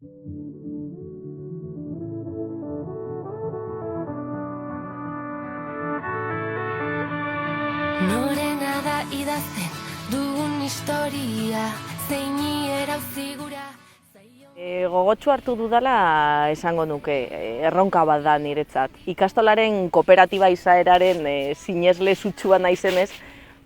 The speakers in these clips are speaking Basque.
Norena da idazten dugun historia, zeini erauzi gura. Gogotsu hartu dudala esango nuke, erronka bat da niretzat. Ikastolaren kooperatiba izaeraren sinesle sutsua naizenez,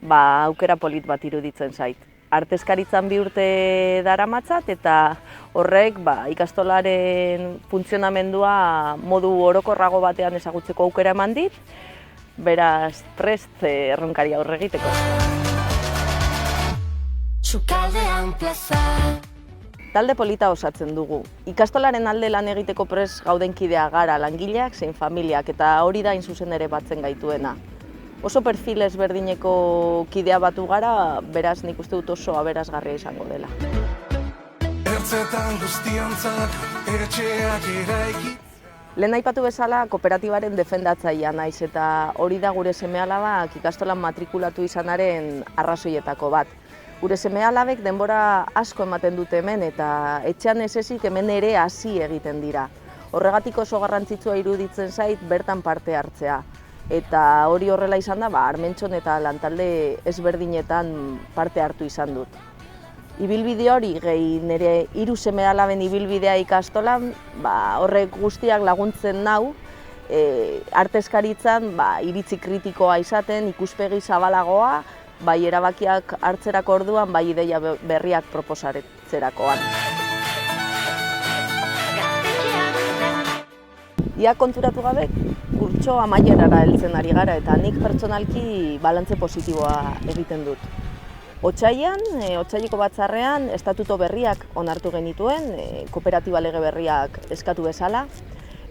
aukera polit bat iruditzen zait. Artezkaritzan 2 urte daramatzat eta horrek ikastolaren funtzionamendua modu orokorrago batean ezagutzeko aukera eman dit, beraz prest erronkari aurre egiteko. Sukaldean plaza. Talde polita osatzen dugu. Ikastolaren alde lan egiteko prest gauden kidea gara, langileak zein familiak, eta hori da hain zuzen ere batzen gaituena. Oso perfil ezberdineko kidea batu gara, beraz nik uste dut oso aberasgarria izango dela. Ertzetan guztiontzat etxeak eraiki. Lehen aipatu bezala, kooperatibaren defendatzailea naiz eta hori da gure seme-alabak ikastolan matrikulatu izanaren arrazoietako bat. Gure seme-alabek denbora asko ematen dute hemen eta etxean ez ezik hemen ere hasi egiten dira. Horregatik oso garrantzitsua iruditzen zait bertan parte hartzea. Eta hori horrela izan da, Armentxon eta lantalde ezberdinetan parte hartu izan dut. Ibilbide hori gehi nire 3 seme-alaben ibilbidea ikastolan, horrek guztiak laguntzen nau, artezkaritzan iritzi kritikoa izaten, ikuspegi zabalagoa, bai erabakiak hartzerako orduan, bai ideia berriak proposatzerakoan. Ia konturatu gabe, kurtso amaierara heltzen ari gara eta nik pertsonalki balantze positiboa egiten dut. Otsaileko batzarrean, estatuto berriak onartu genituen, kooperatiba lege berriak eskatu bezala,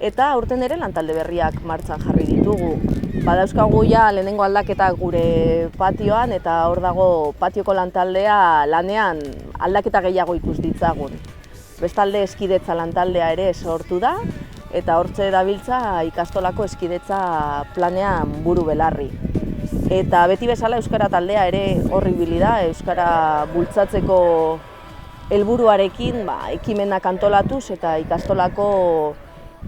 eta aurten ere lantalde berriak martxan jarri ditugu. Badauzkagu ja lehenengo aldaketak gure patioan eta hor dago patioko lantaldea lanean aldaketa gehiago ikus ditzagun. Bestalde eskidetza lantaldea ere sortu da eta hortze dabiltza ikastolako eskidetza planean buru belarri. Eta beti bezala euskara taldea ere horri ibili da, euskara bultzatzeko helburuarekin ekimenak antolatuz eta ikastolako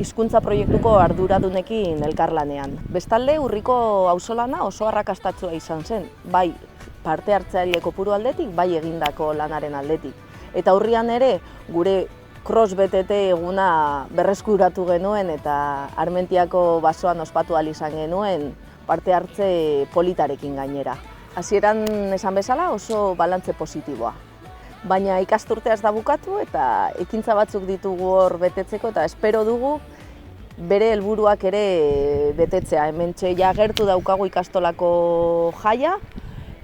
hizkuntza proiektuko arduradunekin elkarlanean. Bestalde, urriko auzolana oso arrakastatsua izan zen, bai parte hartzaile kopuru aldetik, bai egindako lanaren aldetik. Eta urrian ere, gure cross BTT eguna berreskuratu genuen eta Armentiako basoan ospatu ahal izan genuen parte hartze politarekin gainera. Hasieran esan bezala oso balantze positiboa. Baina ikasturtea ez da bukatu eta ekintza batzuk ditugu hor betetzeko eta espero dugu bere helburuak ere betetzea. Hementxe ja gertu daukagu ikastolako jaia,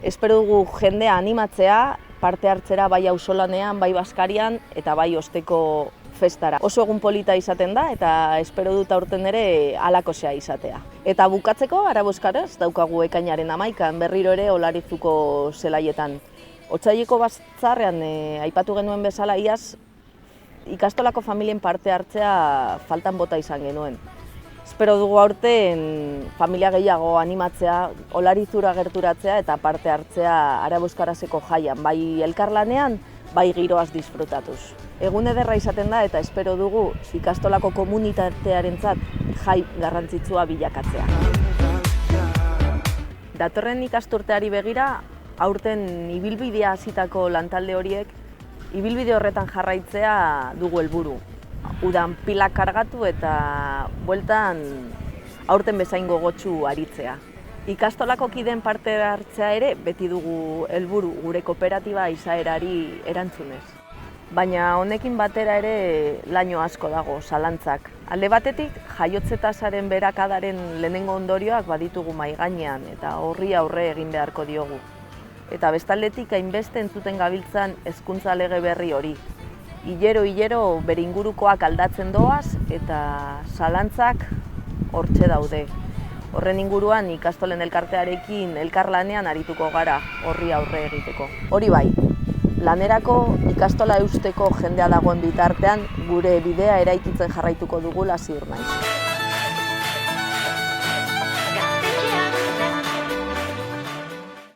espero dugu jendea animatzea, parte hartzera bai auzolanean, bai Baskarian eta bai osteko festara. Oso egun polita izaten da eta espero dut aurten ere halakoxea izatea. Eta bukatzeko, Arabuskaraz daukagu ekainaren 11an berriro ere Olarizuko zelaietan. Otsaileko batzarrean aipatu genuen bezala iaz ikastolako familien parte hartzea faltan bota izan genuen. Espero dugu aurten familia gehiago animatzea, Olarizura gerturatzea eta parte hartzea Arabuskarazeko jaian, bai elkarlanean, bai giroaz disfrutatuz. Egun ederra izaten da eta espero dugu ikastolako komunitatearentzat jai garrantzitsua bilakatzea. Datorren ikasturteari begira, aurten ibilbidea hasitako lantalde horiek, ibilbide horretan jarraitzea dugu helburu. Udan pilak kargatu eta bueltan aurten bezain gogotsu aritzea. Ikastolako kideen parte hartzea ere beti dugu helburu gure kooperatiba izaerari erantzunez. Baina honekin batera ere laino asko dago, zalantzak. Alde batetik, jaiotze tasaren beherakadaren lehenengo ondorioak baditugu mahai gainean eta horri aurre egin beharko diogu. Eta bestaldetik hainbeste entzuten gabiltzan hezkuntza lege berri hori. Hilero bere ingurukoak aldatzen doaz eta zalantzak hortxe daude. Horren inguruan ikastolen elkartearekin elkarlanean arituko gara horri aurre egiteko. Hori bai, lanerako ikastola eusteko jendea dagoen bitartean gure bidea eraikitzen jarraituko dugula ziur naiz.